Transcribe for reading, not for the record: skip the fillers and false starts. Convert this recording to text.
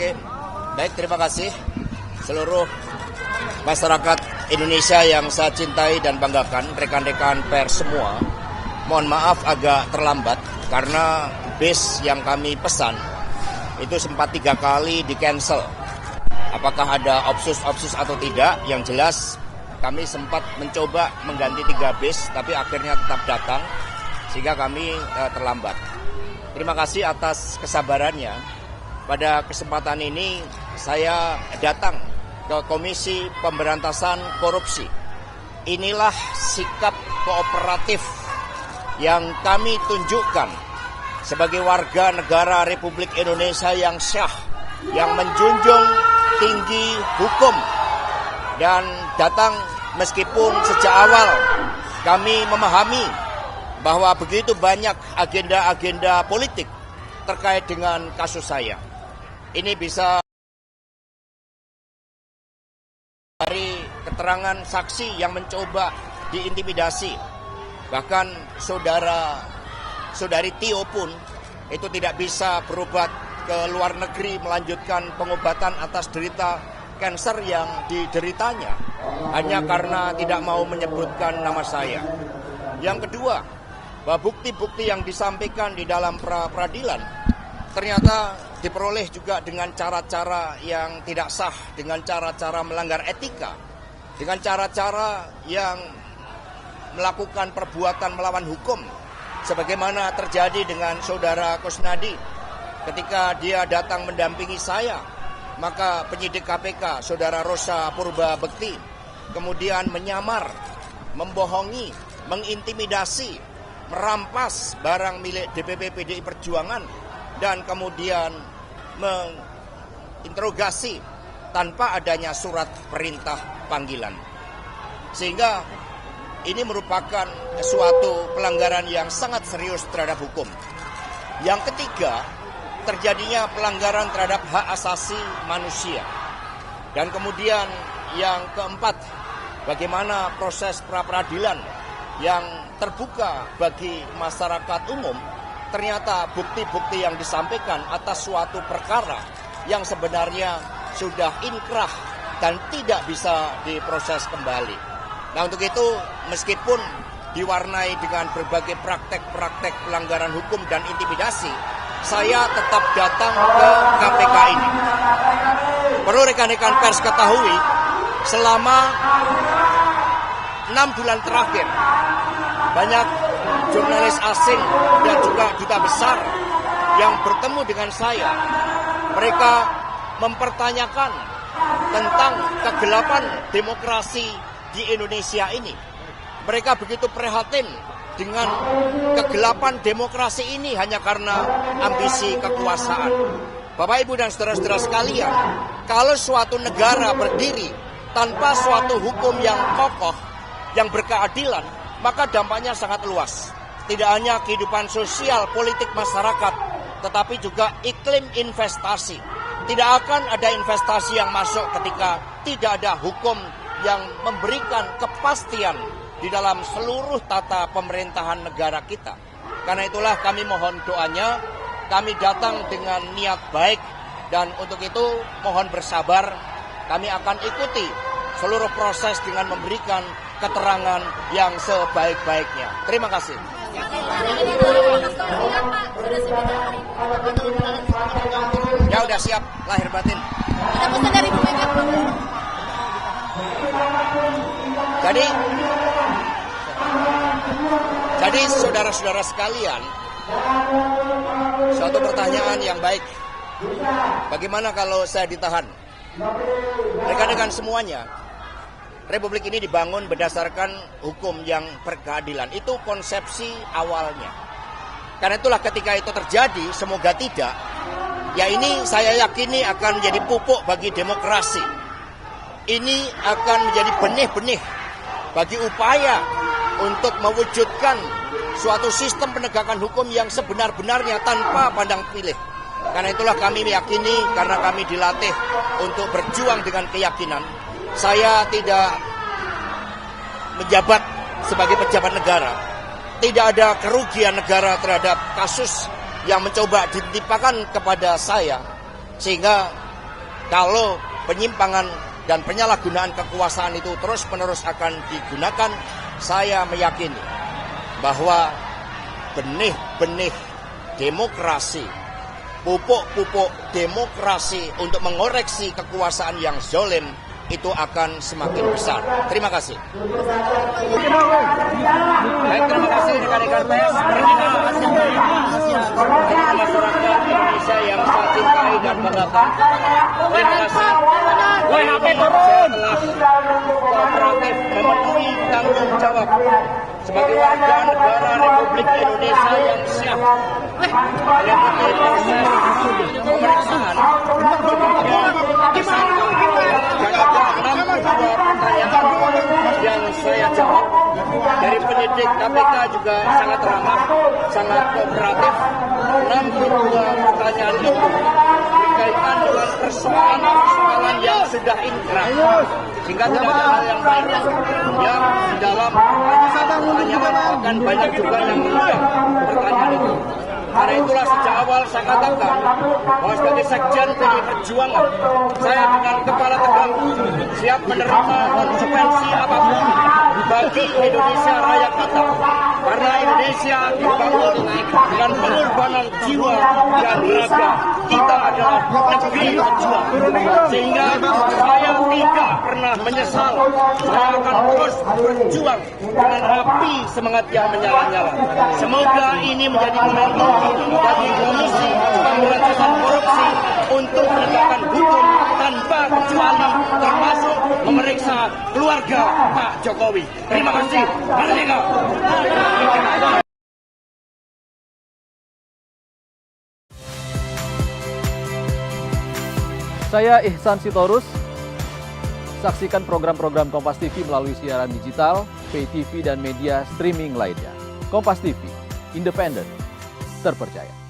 Oke, baik, terima kasih seluruh masyarakat Indonesia yang saya cintai dan banggakan, rekan-rekan pers semua. Mohon maaf agak terlambat karena bis yang kami pesan itu sempat 3 kali di-cancel. Apakah ada opsus atau tidak? Yang jelas kami sempat mencoba mengganti 3 bis, tapi akhirnya tetap datang sehingga kami terlambat. Terima kasih atas kesabarannya. Pada kesempatan ini saya datang ke Komisi Pemberantasan Korupsi. Inilah sikap kooperatif yang kami tunjukkan sebagai warga negara Republik Indonesia yang syah, yang menjunjung tinggi hukum, dan datang meskipun sejak awal kami memahami bahwa begitu banyak agenda-agenda politik terkait dengan kasus saya. Ini bisa dari keterangan saksi yang mencoba diintimidasi. Bahkan saudari Tio pun itu tidak bisa berobat ke luar negeri melanjutkan pengobatan atas derita kanker yang dideritanya hanya karena tidak mau menyebutkan nama saya. Yang kedua, bahwa bukti-bukti yang disampaikan di dalam peradilan ternyata diperoleh juga dengan cara-cara yang tidak sah, dengan cara-cara melanggar etika, dengan cara-cara yang melakukan perbuatan melawan hukum, sebagaimana terjadi dengan saudara Kusnadi ketika dia datang mendampingi saya. Maka penyidik KPK, saudara Rosa Purba Bekti, kemudian menyamar, membohongi, mengintimidasi, merampas barang milik DPP PDI Perjuangan, dan kemudian menginterogasi tanpa adanya surat perintah panggilan. Sehingga ini merupakan suatu pelanggaran yang sangat serius terhadap hukum. Yang ketiga, terjadinya pelanggaran terhadap hak asasi manusia. Dan kemudian yang keempat, bagaimana proses pra-peradilan yang terbuka bagi masyarakat umum, ternyata bukti-bukti yang disampaikan atas suatu perkara yang sebenarnya sudah inkrah dan tidak bisa diproses kembali. Nah, untuk itu meskipun diwarnai dengan berbagai praktek-praktek pelanggaran hukum dan intimidasi, saya tetap datang ke KPK ini. Perlu rekan-rekan pers ketahui, selama 6 bulan terakhir, banyak jurnalis asing dan juga duta besar yang bertemu dengan saya. Mereka mempertanyakan tentang kegelapan demokrasi di Indonesia ini. Mereka begitu prihatin dengan kegelapan demokrasi ini hanya karena ambisi kekuasaan. Bapak, Ibu, dan saudara-saudara sekalian, kalau suatu negara berdiri tanpa suatu hukum yang kokoh, yang berkeadilan, maka dampaknya sangat luas. Tidak hanya kehidupan sosial, politik masyarakat, tetapi juga iklim investasi. Tidak akan ada investasi yang masuk ketika tidak ada hukum yang memberikan kepastian di dalam seluruh tata pemerintahan negara kita. Karena itulah kami mohon doanya, kami datang dengan niat baik, dan untuk itu mohon bersabar. Kami akan ikuti seluruh proses dengan memberikan keterangan yang sebaik-baiknya. Terima kasih. Ya, udah siap lahir batin. Ada pesan dari Bu Mega? Jadi saudara-saudara sekalian, suatu pertanyaan yang baik. Bagaimana kalau saya ditahan? Rekan-rekan semuanya, Republik ini dibangun berdasarkan hukum yang berkeadilan. Itu konsepsi awalnya. Karena itulah ketika itu terjadi, semoga tidak, ya ini saya yakini akan menjadi pupuk bagi demokrasi. Ini akan menjadi benih-benih bagi upaya untuk mewujudkan suatu sistem penegakan hukum yang sebenar-benarnya tanpa pandang pilih. Karena itulah kami meyakini, karena kami dilatih untuk berjuang dengan keyakinan. Saya tidak menjabat sebagai pejabat negara. Tidak ada kerugian negara terhadap kasus yang mencoba ditimpakan kepada saya. Sehingga Kalau penyimpangan dan penyalahgunaan kekuasaan itu terus-menerus akan digunakan, saya meyakini bahwa benih-benih demokrasi, pupuk-pupuk demokrasi untuk mengoreksi kekuasaan yang zalim itu akan semakin besar. Terima kasih. Baik, terima kasih rekan-rekan pers. Masyarakat Indonesia yang saya cintai dan banggakan. Terima kasih. Woi, HP turun. Kooperatif memenuhi tanggung jawab sebagai warga negara Republik Indonesia yang siap mengikuti proses pemeriksaan dan ada 62 pertanyaan yang saya jawab. Dari penyidik KPK juga sangat ramah, sangat kooperatif. 62 pertanyaan itu berkaitan dengan persoalan-persoalan yang sudah inkrah, sehingga tidak ada hal yang baik yang di dalam pertanyaan, bahkan banyak juga yang mengundang pertanyaan itu. Karena itulah sejak awal saya katakan bahwa sebagai sekjen PDI Perjuangan, saya dengan kepala tegak siap menerima konsekuensi apapun bagi Indonesia Raya kita. Karena Indonesia dibangun dengan pengorbanan jiwa dan raga. Kita adalah negeri berjuang. Sehingga saya tidak pernah menyesal. Saya akan terus berjuang dengan api semangat yang menyala-nyala. Semoga ini menjadi momentum bagi Komisi Pemberantasan Korupsi untuk menegakkan hukum tanpa kecuali, termasuk memeriksa keluarga Pak Jokowi. Terima kasih. Merdeka. Saya Ihsan Sitorus. Saksikan program-program Kompas TV melalui siaran digital, pay TV, dan media streaming lainnya. Kompas TV, independen, terpercaya.